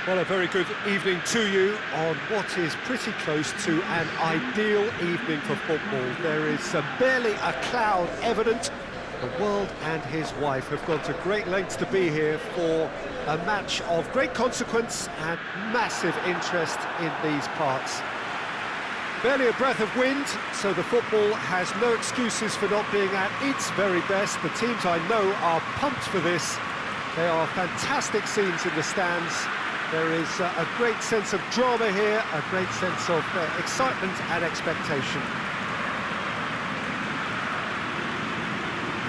Well, a very good evening to you on what is pretty close to an ideal evening for football. There is barely a cloud evident. The world and his wife have gone to great lengths to be here for a match of great consequence and massive interest in these parts. Barely a breath of wind, so the football has no excuses for not being at its very best. The teams I know are pumped for this. They are fantastic scenes in the stands. There is a great sense of drama here, a great sense of excitement and expectation.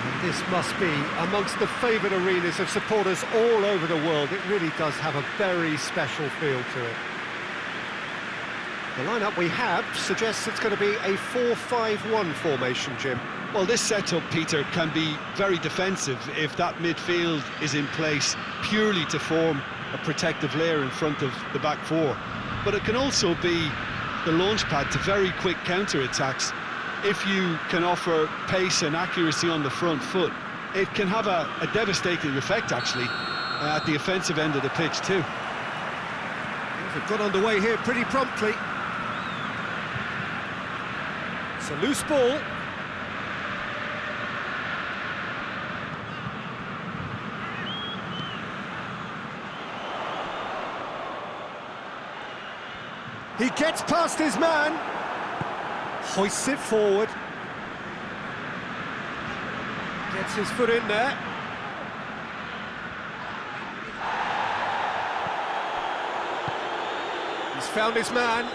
And this must be amongst the favoured arenas of supporters all over the world. It really does have a very special feel to it. The lineup we have suggests it's going to be a 4-5-1 formation, Jim. Well, this setup, Peter, can be very defensive if that midfield is in place purely to form a protective layer in front of the back four. But it can also be the launch pad to very quick counter-attacks. If you can offer pace and accuracy on the front foot, it can have a devastating effect, actually, at the offensive end of the pitch, too. They've got underway here pretty promptly. It's a loose ball. He gets past his man, hoists it forward, gets his foot in there. He's found his man.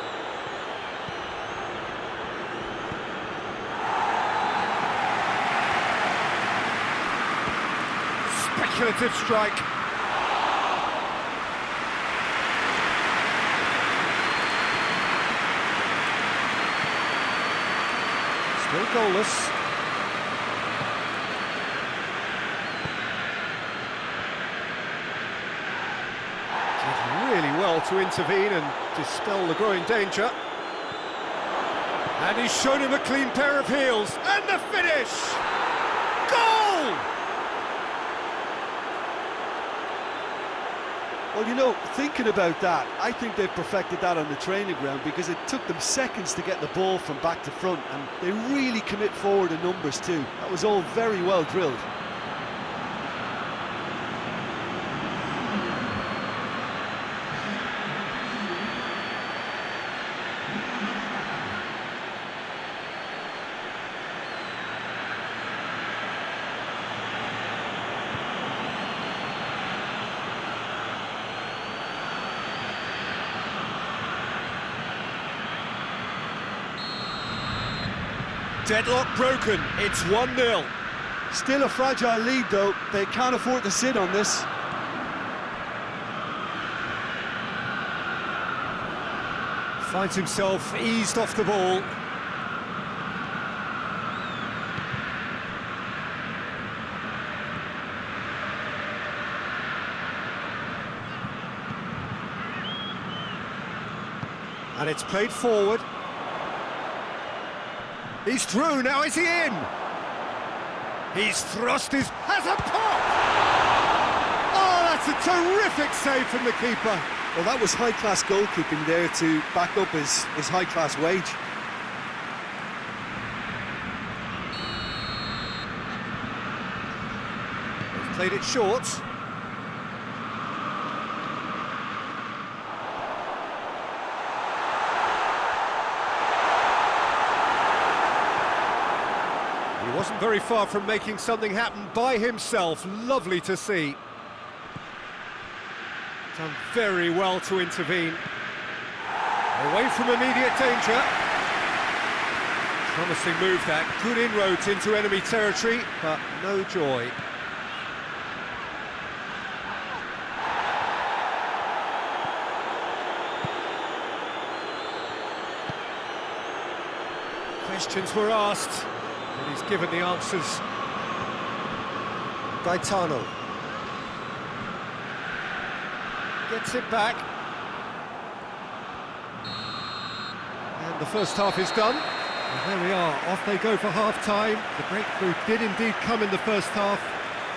Speculative strike. Still goalless. Did really well to intervene and dispel the growing danger. And he's shown him a clean pair of heels. And the finish! Goal! Well, you know, thinking about that, I think they've perfected that on the training ground because it took them seconds to get the ball from back to front, and they really commit forward in numbers too. That was all very well drilled. Deadlock broken, it's 1-0. Still a fragile lead though, they can't afford to sit on this. Finds himself eased off the ball. And it's played forward. He's through, now is he in? He's thrust has a pop! Oh, that's a terrific save from the keeper. Well, that was high-class goalkeeping there to back up his high-class wage. They've played it short. He wasn't very far from making something happen by himself. Lovely to see. Done very well to intervene. Away from immediate danger. Promising move that. Good inroads into enemy territory, but no joy. Questions were asked, and he's given the answers. Gaetano. Gets it back. And the first half is done. And there we are, off they go for half-time. The breakthrough did indeed come in the first half,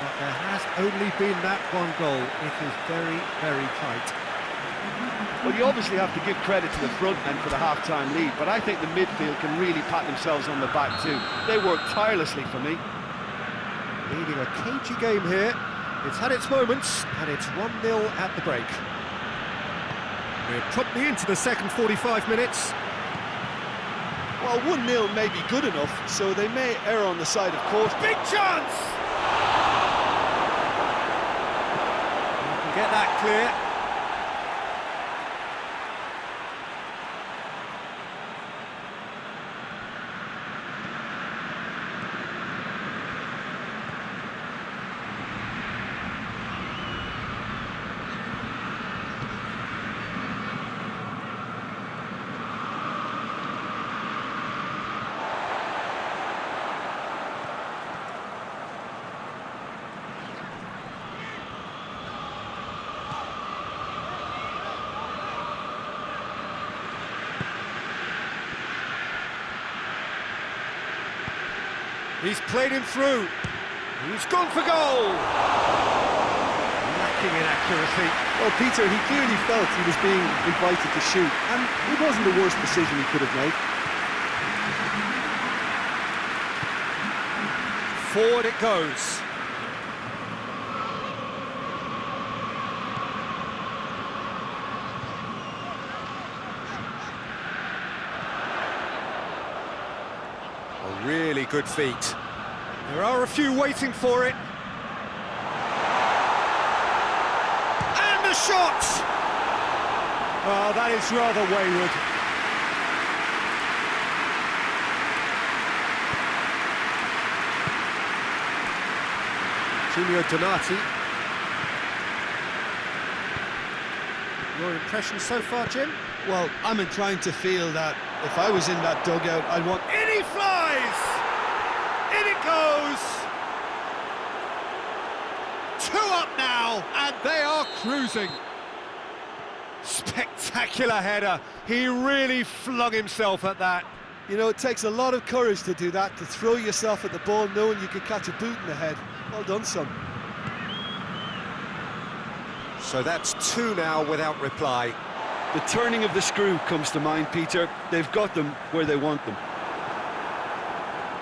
but there has only been that one goal. It is very, very tight. Well, you obviously have to give credit to the front men for the half-time lead, but I think the midfield can really pat themselves on the back too. They work tirelessly for me. Leading a cagey game here. It's had its moments, and it's 1-0 at the break. We're promptly into the second 45 minutes. Well, 1-0 may be good enough, so they may err on the side of caution. Big chance! You can get that clear. He's played him through. He's gone for goal. Lacking in accuracy. Well, Peter, he clearly felt he was being invited to shoot, and it wasn't the worst decision he could have made. Forward it goes. A really good feat. There are a few waiting for it. And the shot! Oh, that is rather wayward. Junior Donati. Your impression so far, Jim? Well, I'm inclined to feel that if I was in that dugout, I'd want... In he flies! In it goes! 2 up now, and they are cruising. Spectacular header. He really flung himself at that. You know, it takes a lot of courage to do that, to throw yourself at the ball knowing you could catch a boot in the head. Well done, son. So that's 2 now without reply. The turning of the screw comes to mind, Peter. They've got them where they want them.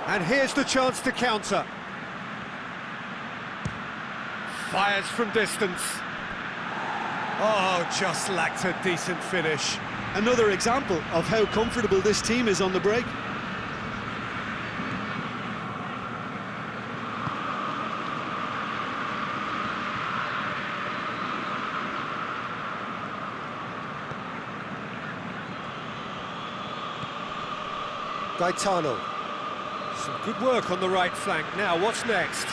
And here's the chance to counter. Fires from distance. Oh, just lacked a decent finish. Another example of how comfortable this team is on the break. Gaetano. Some good work on the right flank. Now, what's next?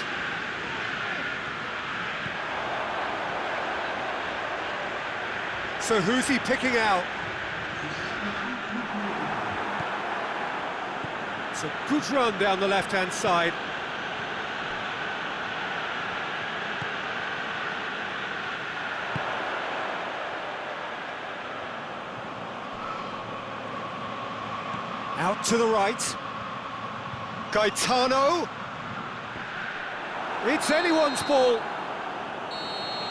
So who's he picking out? It's a good run down the left-hand side. Out to the right. Gaetano. It's anyone's ball.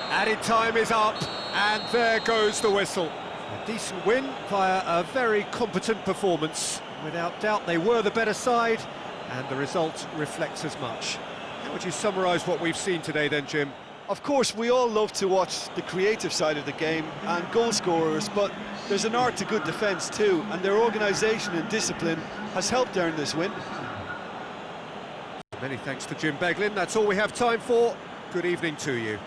Added time is up, and there goes the whistle. A decent win via a very competent performance. Without doubt, they were the better side, and the result reflects as much. How would you summarise what we've seen today then, Jim? Of course, we all love to watch the creative side of the game and goal scorers, but there's an art to good defence too, and their organisation and discipline has helped earn this win. Many thanks to Jim Beglin. That's all we have time for. Good evening to you.